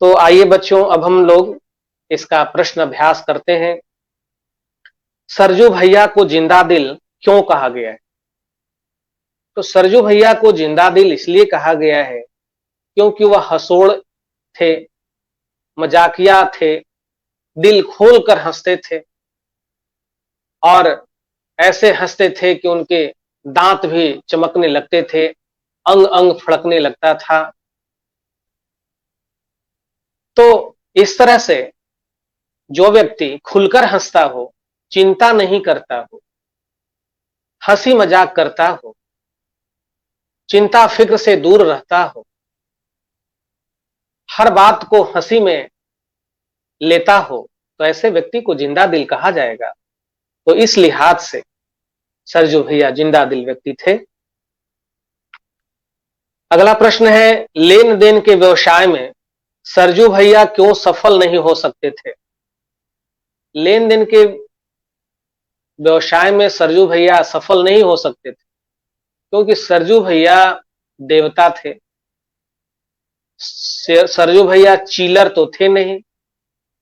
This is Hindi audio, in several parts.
तो आइए बच्चों, अब हम लोग इसका प्रश्न अभ्यास करते हैं। सरजू भैया को जिंदा दिल क्यों कहा गया है? तो सरजू भैया को जिंदा दिल इसलिए कहा गया है क्योंकि वह हंसोड़ थे, मजाकिया थे, दिल खोल कर हंसते थे और ऐसे हंसते थे कि उनके दांत भी चमकने लगते थे, अंग अंग फड़कने लगता था। तो इस तरह से जो व्यक्ति खुलकर हंसता हो, चिंता नहीं करता हो, हंसी मजाक करता हो, चिंता फिक्र से दूर रहता हो, हर बात को हंसी में लेता हो, तो ऐसे व्यक्ति को जिंदा दिल कहा जाएगा। तो इस लिहाज से सरजू भैया जिंदा दिल व्यक्ति थे। अगला प्रश्न है, लेन देन के व्यवसाय में सरजू भैया क्यों सफल नहीं हो सकते थे? लेन देन के व्यवसाय में सरजू भैया सफल नहीं हो सकते थे क्योंकि सरजू भैया देवता थे। सरजू भैया चीलर तो थे नहीं,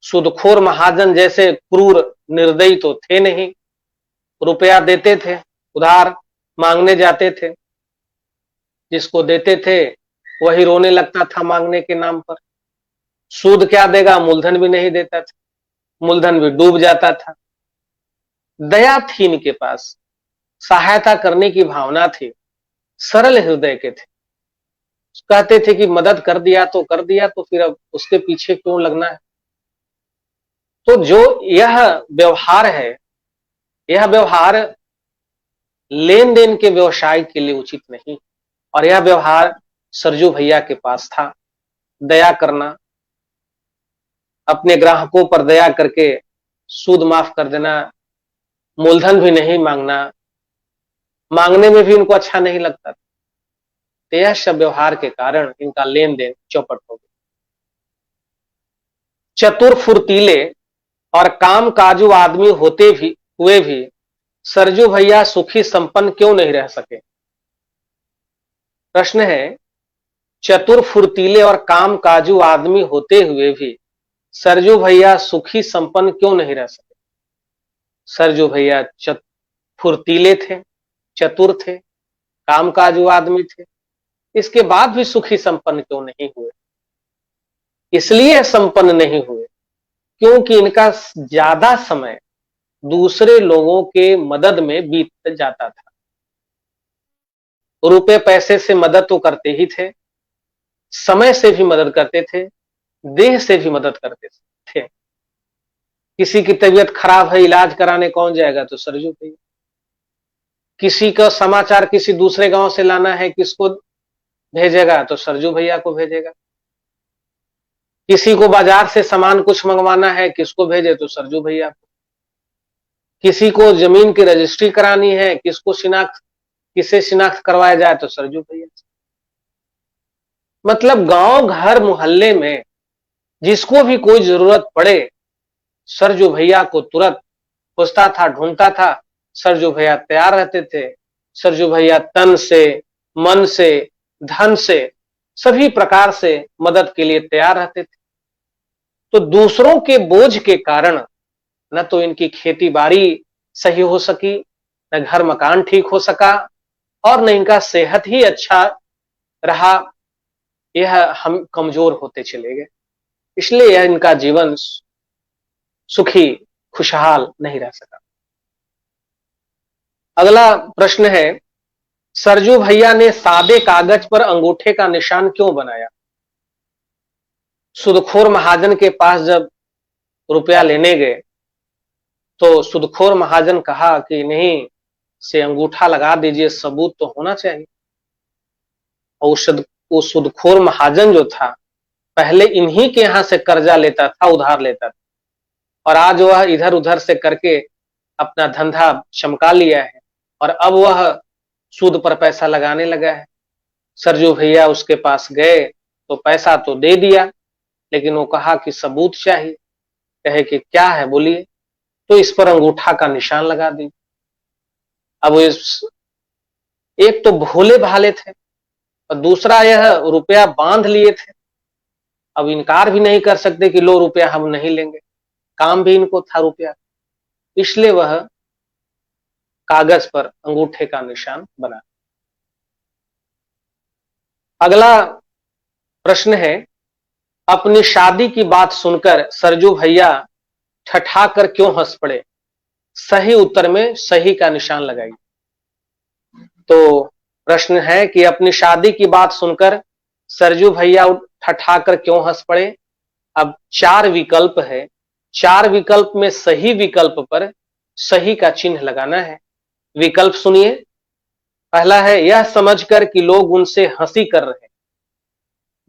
सुदखोर महाजन जैसे क्रूर निर्दयी तो थे नहीं। रुपया देते थे, उधार मांगने जाते थे, जिसको देते थे वही रोने लगता था मांगने के नाम पर। सूद क्या देगा, मूलधन भी नहीं देता था, मूलधन भी डूब जाता था। दया थी इनके पास, सहायता करने की भावना थी, सरल हृदय के थे। कहते थे कि मदद कर दिया तो कर दिया, तो फिर अब उसके पीछे क्यों लगना है। तो जो यह व्यवहार है, यह व्यवहार लेन देन के व्यवसाय के लिए उचित नहीं, और यह व्यवहार सरजू भैया के पास था। दया करना, अपने ग्राहकों पर दया करके सूद माफ कर देना, मूलधन भी नहीं मांगना, मांगने में भी उनको अच्छा नहीं लगता था। तो यह सब व्यवहार के कारण इनका लेन देन चौपट हो गया। चतुर फुर्तीले और काम काजू आदमी होते भी हुए भी सरजू भैया सुखी संपन्न क्यों नहीं रह सके? प्रश्न है, चतुर फुर्तीले और काम काजू आदमी होते हुए भी सरजू भैया सुखी संपन्न क्यों नहीं रह सके? सरजू भैया फुर्तीले थे, चतुर थे, कामकाजू आदमी थे, इसके बाद भी सुखी संपन्न क्यों नहीं हुए? इसलिए संपन्न नहीं हुए क्योंकि इनका ज्यादा समय दूसरे लोगों के मदद में बीत जाता था। रुपए पैसे से मदद तो करते ही थे, समय से भी मदद करते थे, देह से भी मदद करते थे। किसी की तबीयत खराब है, इलाज कराने कौन जाएगा? तो सरजू भैया। किसी का समाचार किसी दूसरे गांव से लाना है, किसको भेजेगा? तो सरजू भैया को भेजेगा। किसी को बाजार से सामान कुछ मंगवाना है, किसको भेजे? तो सरजू भैया को। किसी को जमीन की रजिस्ट्री करानी है, किसे शिनाख्त करवाया जाए? तो सरजू भैया। मतलब गांव घर मोहल्ले में जिसको भी कोई जरूरत पड़े, सरजू भैया को तुरंत खोजता था, ढूंढता था। सरजू भैया तैयार रहते थे। सरजू भैया तन से, मन से, धन से, सभी प्रकार से मदद के लिए तैयार रहते थे। तो दूसरों के बोझ के कारण न तो इनकी खेती बाड़ी सही हो सकी, न घर मकान ठीक हो सका, और न इनका सेहत ही अच्छा रहा। यह हम कमजोर होते चले गए, इसलिए यह इनका जीवन सुखी खुशहाल नहीं रह सका। अगला प्रश्न है, सरजू भैया ने सादे कागज पर अंगूठे का निशान क्यों बनाया? सुदखोर महाजन के पास जब रुपया लेने गए तो सुदखोर महाजन कहा कि नहीं, से अंगूठा लगा दीजिए, सबूत तो होना चाहिए। और वो सुदखोर महाजन जो था, पहले इन्हीं के यहां से कर्जा लेता था, उधार लेता था, और आज वह इधर उधर से करके अपना धंधा चमका लिया है, और अब वह सूद पर पैसा लगाने लगा है। सरजू भैया उसके पास गए तो पैसा तो दे दिया, लेकिन वो कहा कि सबूत चाहिए। कहे कि क्या है, बोलिए। तो इस पर अंगूठा का निशान लगा दी। अब एक तो भोले भाले थे और दूसरा यह रुपया बांध लिए थे, अब इनकार भी नहीं कर सकते कि लो रुपया हम नहीं लेंगे, काम भी इनको था रुपया, इसलिए वह कागज पर अंगूठे का निशान बना। अगला प्रश्न है, अपनी शादी की बात सुनकर सरजू भैया ठठाकर क्यों हंस पड़े? सही उत्तर में सही का निशान लगाइए। तो प्रश्न है कि अपनी शादी की बात सुनकर सरजू भैया ठठाकर क्यों हंस पड़े? अब 4 विकल्प है, 4 विकल्प में सही विकल्प पर सही का चिन्ह लगाना है। विकल्प सुनिए। पहला है, यह समझकर कि लोग उनसे हंसी कर रहे हैं।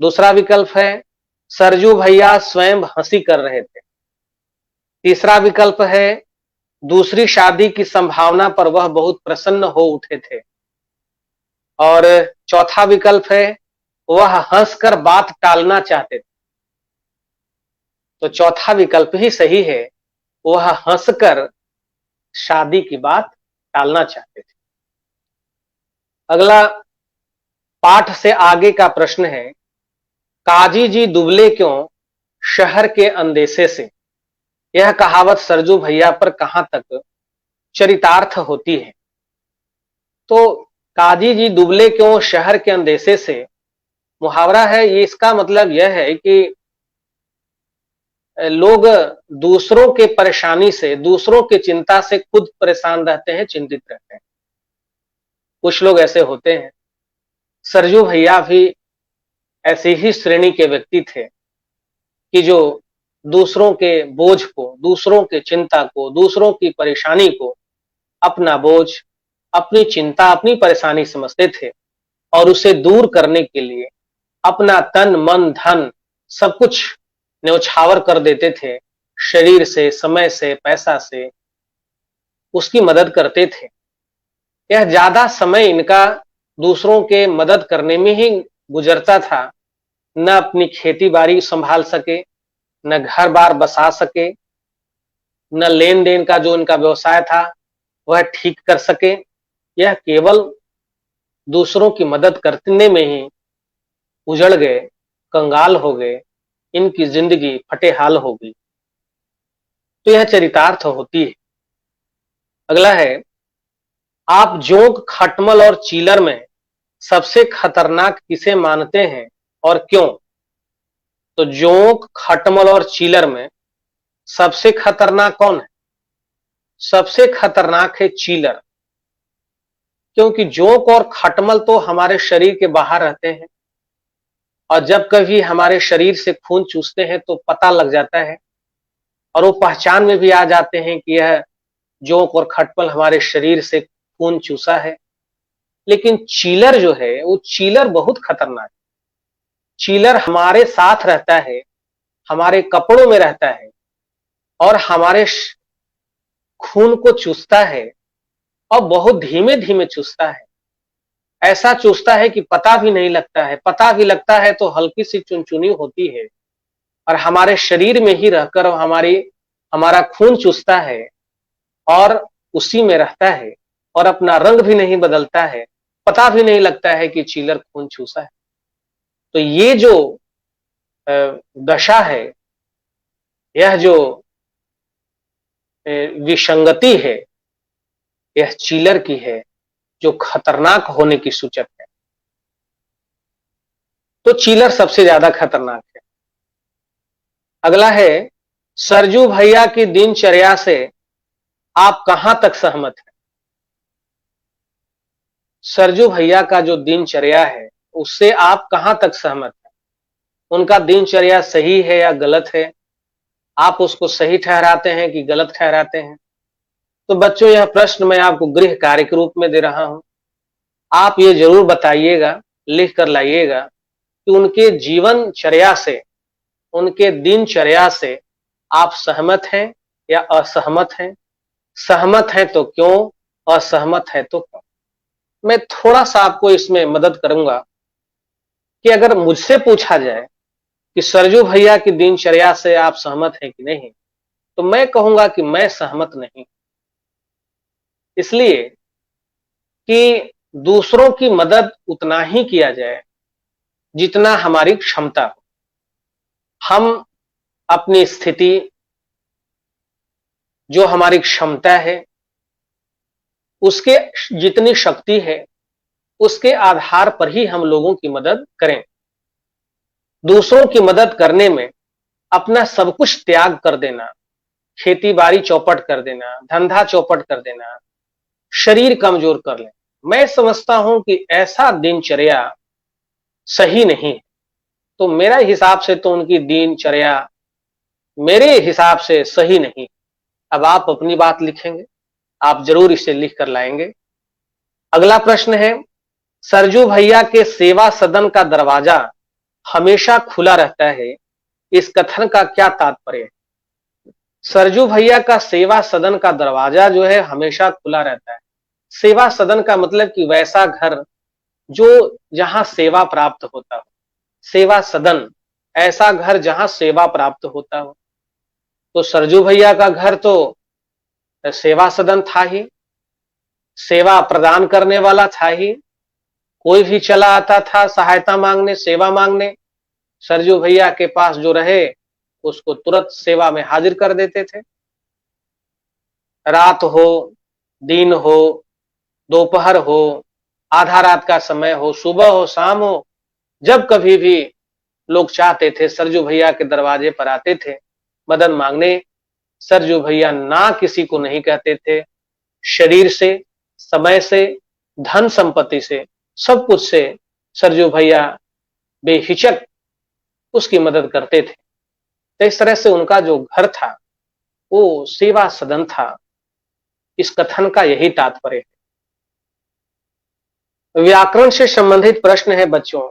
दूसरा विकल्प है, सरजू भैया स्वयं हंसी कर रहे थे। तीसरा विकल्प है, दूसरी शादी की संभावना पर वह बहुत प्रसन्न हो उठे थे। और चौथा विकल्प है, वह हंसकर बात टालना चाहते थे। तो चौथा विकल्प ही सही है, वह हंसकर शादी की बात टालना चाहते थे। अगला पाठ से आगे का प्रश्न है, काजी जी दुबले क्यों शहर के अंदेशे से? यह कहावत सरजू भैया पर कहां तक चरितार्थ होती है? तो काजी जी दुबले क्यों शहर के अंदेशे से मुहावरा है, ये इसका मतलब यह है कि लोग दूसरों के परेशानी से, दूसरों की चिंता से खुद परेशान रहते हैं, चिंतित रहते हैं। कुछ लोग ऐसे होते हैं। सरजू भैया भी ऐसी ही श्रेणी के व्यक्ति थे कि जो दूसरों के बोझ को, दूसरों की चिंता को, दूसरों की परेशानी को अपना बोझ, अपनी चिंता, अपनी परेशानी समझते थे और उसे दूर करने के लिए अपना तन मन धन सब कुछ न्यौछावर कर देते थे। शरीर से, समय से, पैसा से उसकी मदद करते थे। यह ज्यादा समय इनका दूसरों के मदद करने में ही गुजरता था। न अपनी खेती बाड़ी संभाल सके, न घर बार बसा सके, न लेन देन का जो इनका व्यवसाय था वह ठीक कर सके। यह केवल दूसरों की मदद करने में ही उजड़ गए, कंगाल हो गए, इनकी जिंदगी फटेहाल हो गई। तो यह चरितार्थ होती है। अगला है, आप जोंक, खटमल और चीलर में सबसे खतरनाक किसे मानते हैं और क्यों? तो जोंक, खटमल और चीलर में सबसे खतरनाक कौन है? सबसे खतरनाक है चीलर, क्योंकि जोंक और खटमल तो हमारे शरीर के बाहर रहते हैं और जब कभी हमारे शरीर से खून चूसते हैं तो पता लग जाता है और वो पहचान में भी आ जाते हैं कि यह जोंक और खटमल हमारे शरीर से खून चूसा है। लेकिन चीलर जो है, वो चीलर बहुत खतरनाक है। चीलर हमारे साथ रहता है, हमारे कपड़ों में रहता है और हमारे खून को चूसता है और बहुत धीमे धीमे चूसता है। ऐसा चूसता है कि पता भी नहीं लगता है, पता भी लगता है तो हल्की सी चुनचुनी होती है और हमारे शरीर में ही रहकर हमारा खून चूसता है और उसी में रहता है और अपना रंग भी नहीं बदलता है, पता भी नहीं लगता है कि चीलर खून चूसा है। तो ये जो दशा है, यह जो विसंगति है, यह चीलर की है, जो खतरनाक होने की सूचक है। तो चीलर सबसे ज्यादा खतरनाक है। अगला है, सरजू भैया की दिनचर्या से आप कहां तक सहमत हैं? सरजू भैया का जो दिनचर्या है उससे आप कहां तक सहमत हैं? उनका दिनचर्या सही है या गलत है? आप उसको सही ठहराते हैं कि गलत ठहराते हैं? तो बच्चों, यह प्रश्न मैं आपको गृह कार्य के रूप में दे रहा हूं। आप ये जरूर बताइएगा, लिख कर लाइएगा कि उनके जीवनचर्या से, उनके दिनचर्या से आप सहमत हैं या असहमत हैं? सहमत हैं तो क्यों, असहमत है तो क्यों? मैं थोड़ा सा आपको इसमें मदद करूंगा कि अगर मुझसे पूछा जाए कि सरजू भैया की दिनचर्या से आप सहमत हैं कि नहीं, तो मैं कहूंगा कि मैं सहमत नहीं। इसलिए कि दूसरों की मदद उतना ही किया जाए जितना हमारी क्षमता हो। हम अपनी स्थिति, जो हमारी क्षमता है, उसके जितनी शक्ति है, उसके आधार पर ही हम लोगों की मदद करें। दूसरों की मदद करने में अपना सब कुछ त्याग कर देना, खेती बाड़ी चौपट कर देना, धंधा चौपट कर देना, शरीर कमजोर कर लें, मैं समझता हूं कि ऐसा दिनचर्या सही नहीं है। तो मेरा हिसाब से तो उनकी दिनचर्या मेरे हिसाब से सही नहीं। अब आप अपनी बात लिखेंगे, आप जरूर इसे लिख कर लाएंगे। अगला प्रश्न है, सरजू भैया के सेवा सदन का दरवाजा हमेशा खुला रहता है, इस कथन का क्या तात्पर्य है? सरजू भैया का सेवा सदन का दरवाजा जो है हमेशा खुला रहता है। सेवा सदन का मतलब कि वैसा घर जो जहां सेवा प्राप्त होता हो। सेवा सदन, ऐसा घर जहां सेवा प्राप्त होता हो। तो सरजू भैया का घर तो सेवा सदन था ही, सेवा प्रदान करने वाला था ही। कोई भी चला आता था सहायता मांगने, सेवा मांगने, सरजू भैया के पास जो रहे उसको तुरंत सेवा में हाजिर कर देते थे। रात हो, दिन हो, दोपहर हो, आधा रात का समय हो, सुबह हो, शाम हो, जब कभी भी लोग चाहते थे सरजू भैया के दरवाजे पर आते थे मदद मांगने। सरजू भैया ना किसी को नहीं कहते थे। शरीर से, समय से, धन संपत्ति से, सब कुछ से सरजू भैया बेहिचक उसकी मदद करते थे। तो इस तरह से उनका जो घर था वो सेवा सदन था। इस कथन का यही तात्पर्य है। व्याकरण से संबंधित प्रश्न है बच्चों।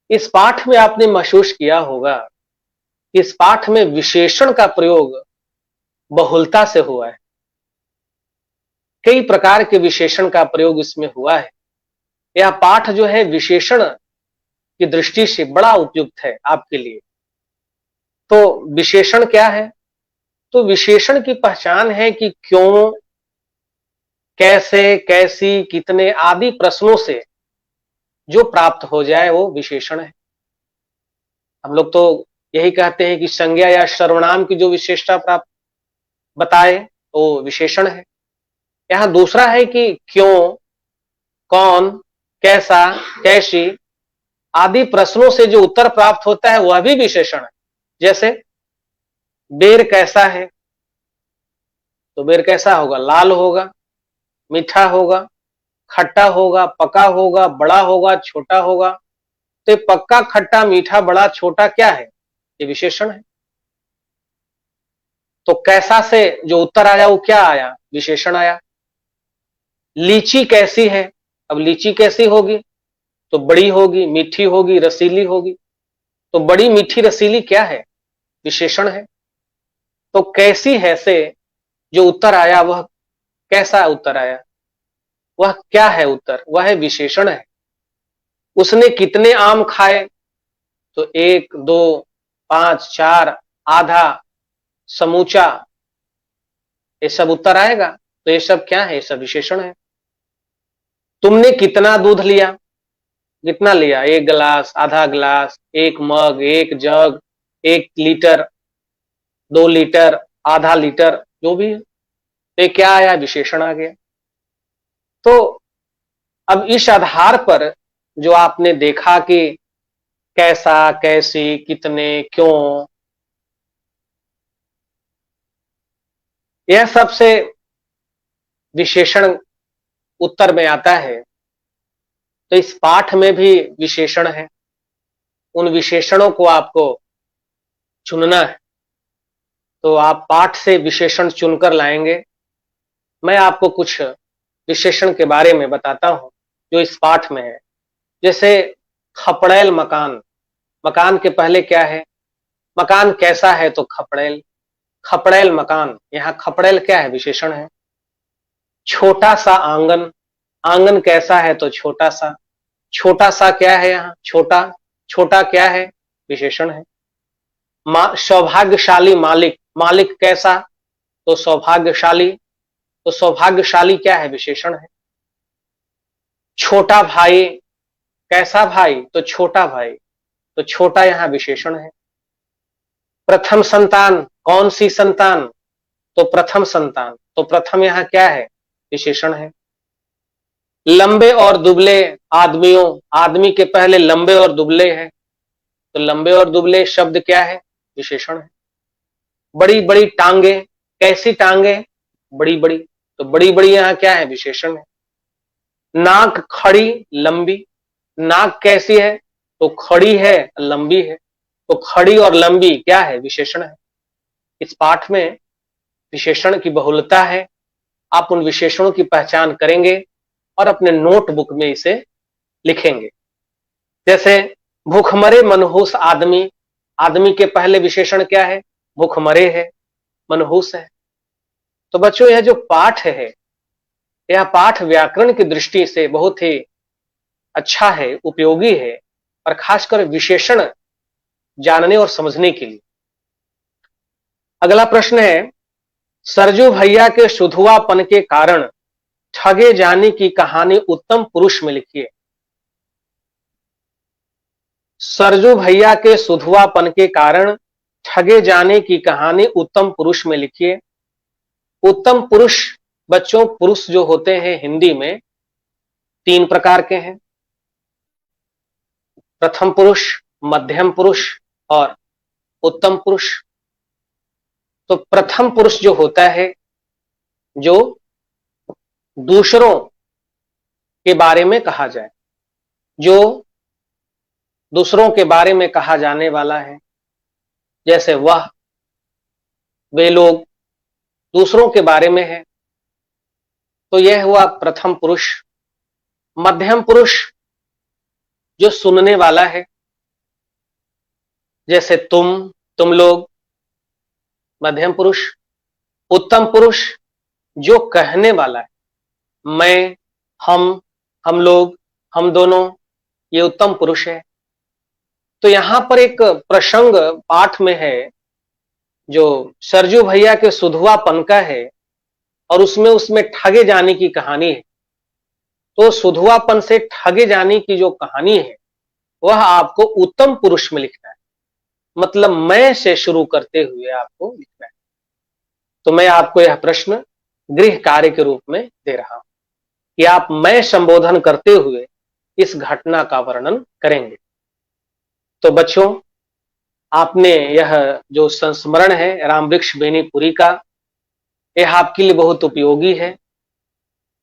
इस पाठ में आपने महसूस किया होगा कि इस पाठ में विशेषण का प्रयोग बहुलता से हुआ है। कई प्रकार के विशेषण का प्रयोग इसमें हुआ है। यह पाठ जो है विशेषण की दृष्टि से बड़ा उपयुक्त है आपके लिए। तो विशेषण क्या है? तो विशेषण की पहचान है कि क्यों, कैसे, कैसी, कितने आदि प्रश्नों से जो प्राप्त हो जाए वो विशेषण है। हम लोग तो यही कहते हैं कि संज्ञा या सर्वनाम की जो विशेषता प्राप्त बताए वो विशेषण है। यहां दूसरा है कि क्यों, कौन, कैसा, कैसी आदि प्रश्नों से जो उत्तर प्राप्त होता है वह भी विशेषण है। जैसे बेर कैसा है, तो बेर कैसा होगा? लाल होगा, मीठा होगा, खट्टा होगा, पका होगा, बड़ा होगा, छोटा होगा। तो पक्का, खट्टा, मीठा, बड़ा, छोटा क्या है? ये विशेषण है। तो कैसा से जो उत्तर आया वो क्या आया? विशेषण आया। लीची कैसी है? अब लीची कैसी होगी? तो बड़ी होगी, मीठी होगी, रसीली होगी। तो बड़ी, मीठी, रसीली क्या है? विशेषण है। तो कैसी है से जो उत्तर आया वह कैसा उत्तर आया? वह क्या है उत्तर? वह है विशेषण है। उसने कितने आम खाए? तो 1, 2, 5, 4, आधा, समूचा, ये सब उत्तर आएगा। तो ये सब क्या है? ये सब विशेषण है। तुमने कितना दूध लिया? कितना लिया? 1 गिलास, आधा गिलास, 1 मग, 1 जग, 1 लीटर, 2 लीटर, आधा लीटर, जो भी है। ये क्या आया? विशेषण आ गया। तो अब इस आधार पर जो आपने देखा कि कैसा, कैसी, कितने, क्यों, यह सबसे विशेषण उत्तर में आता है। तो इस पाठ में भी विशेषण है। उन विशेषणों को आपको चुनना है। तो आप पाठ से विशेषण चुनकर लाएंगे। मैं आपको कुछ विशेषण के बारे में बताता हूं जो इस पाठ में है। जैसे खपड़ैल मकान। मकान के पहले क्या है? मकान कैसा है? तो खपड़ैल। खपड़ैल मकान, यहां खपड़ैल क्या है? विशेषण है। छोटा सा आंगन। आंगन कैसा है? तो छोटा सा। छोटा सा क्या है यहां? छोटा। छोटा क्या है? विशेषण है। सौभाग्यशाली मालिक। मालिक कैसा? तो सौभाग्यशाली। तो सौभाग्यशाली क्या है? विशेषण है। छोटा भाई। कैसा भाई? तो छोटा भाई। तो छोटा यहां विशेषण है। प्रथम संतान, कौन सी संतान? तो प्रथम संतान। तो प्रथम यहां क्या है? विशेषण है। लंबे और दुबले आदमियों, आदमी के पहले लंबे और दुबले हैं, तो लंबे और दुबले शब्द क्या है? विशेषण है। बड़ी बड़ी टांगे, कैसी टांगे? बड़ी बड़ी, तो बड़ी बड़ी यहां क्या है? विशेषण है। नाक खड़ी लंबी, नाक कैसी है? तो खड़ी है, लंबी है, तो खड़ी और लंबी क्या है? विशेषण है। इस पाठ में विशेषण की बहुलता है। आप उन विशेषणों की पहचान करेंगे और अपने नोटबुक में इसे लिखेंगे। जैसे भूखमरे मनहूस आदमी, आदमी के पहले विशेषण क्या है? भूखमरे है, मनहूस है। तो बच्चों यह जो पाठ है, यह पाठ व्याकरण की दृष्टि से बहुत ही अच्छा है, उपयोगी है, और खासकर विशेषण जानने और समझने के लिए। अगला प्रश्न है, सरजू भैया के शुद्धुआपन के कारण ठगे जाने की कहानी उत्तम पुरुष में लिखिए। सरजू भैया के शुद्धुआपन के कारण ठगे जाने की कहानी उत्तम पुरुष में लिखिए। उत्तम पुरुष बच्चों, पुरुष जो होते हैं हिंदी में 3 प्रकार के हैं। प्रथम पुरुष, मध्यम पुरुष और उत्तम पुरुष। तो प्रथम पुरुष जो होता है, जो दूसरों के बारे में कहा जाए, जो दूसरों के बारे में कहा जाने वाला है, जैसे वह, वे लोग, दूसरों के बारे में है, तो यह हुआ प्रथम पुरुष। मध्यम पुरुष जो सुनने वाला है, जैसे तुम लोग, मध्यम पुरुष। उत्तम पुरुष जो कहने वाला है, मैं, हम लोग, हम दोनों, ये उत्तम पुरुष है। तो यहां पर एक प्रसंग पाठ में है जो सरजू भैया के सुधुआपन का है, और उसमें ठगे जाने की कहानी है। तो सुधुआपन से ठगे जाने की जो कहानी है, वह आपको उत्तम पुरुष में लिखना है। मतलब मैं से शुरू करते हुए आपको लिखना है। तो मैं आपको यह प्रश्न गृह कार्य के रूप में दे रहा हूं कि आप मैं संबोधन करते हुए इस घटना का वर्णन करेंगे। तो बच्चों, आपने यह जो संस्मरण है रामवृक्ष बेनीपुरी का, यह आपके लिए बहुत उपयोगी है।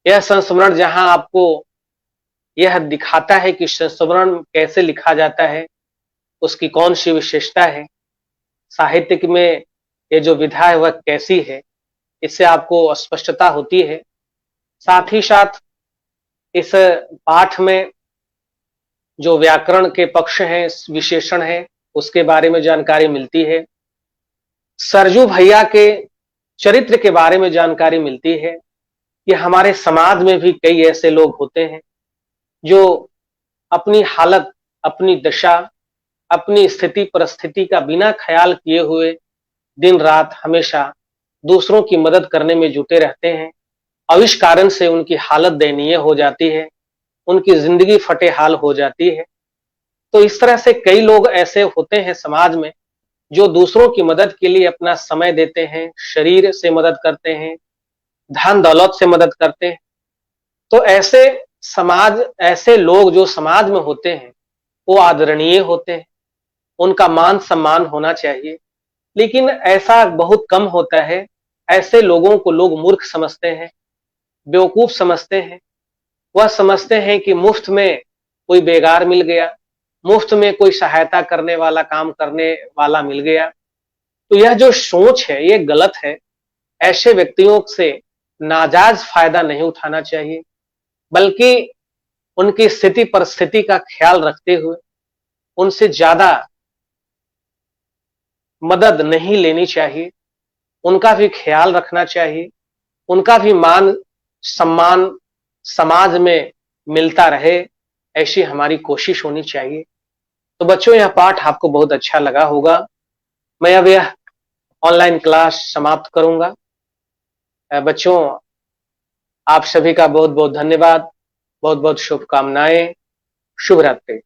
यह संस्मरण जहां आपको यह दिखाता है कि संस्मरण कैसे लिखा जाता है, उसकी कौन सी विशेषता है, साहित्य में ये जो विधा है वह कैसी है, इससे आपको स्पष्टता होती है। साथ ही साथ इस पाठ में जो व्याकरण के पक्ष हैं, विशेषण है, उसके बारे में जानकारी मिलती है। सरजू भैया के चरित्र के बारे में जानकारी मिलती है कि हमारे समाज में भी कई ऐसे लोग होते हैं जो अपनी हालत, अपनी दशा, अपनी स्थिति परिस्थिति का बिना ख्याल किए हुए दिन रात हमेशा दूसरों की मदद करने में जुटे रहते हैं, और इस कारण से उनकी हालत दयनीय हो जाती है, उनकी जिंदगी फटे हाल हो जाती है। तो इस तरह से कई लोग ऐसे होते हैं समाज में जो दूसरों की मदद के लिए अपना समय देते हैं, शरीर से मदद करते हैं, धन दौलत से मदद करते हैं। तो ऐसे लोग जो समाज में होते हैं, वो आदरणीय होते हैं, उनका मान सम्मान होना चाहिए। लेकिन ऐसा बहुत कम होता है। ऐसे लोगों को लोग मूर्ख समझते हैं, बेवकूफ समझते हैं। वह समझते हैं कि मुफ्त में कोई बेगार मिल गया, मुफ्त में कोई सहायता करने वाला, काम करने वाला मिल गया। तो यह जो सोच है ये गलत है। ऐसे व्यक्तियों से नाजायज फायदा नहीं उठाना चाहिए, बल्कि उनकी स्थिति परिस्थिति का ख्याल रखते हुए उनसे ज्यादा मदद नहीं लेनी चाहिए, उनका भी ख्याल रखना चाहिए, उनका भी मान सम्मान समाज में मिलता रहे, ऐसी हमारी कोशिश होनी चाहिए। तो बच्चों, यह पाठ आपको बहुत अच्छा लगा होगा। मैं अब यह ऑनलाइन क्लास समाप्त करूंगा। बच्चों, आप सभी का बहुत बहुत धन्यवाद, बहुत बहुत शुभकामनाएं। शुभ रात्रि।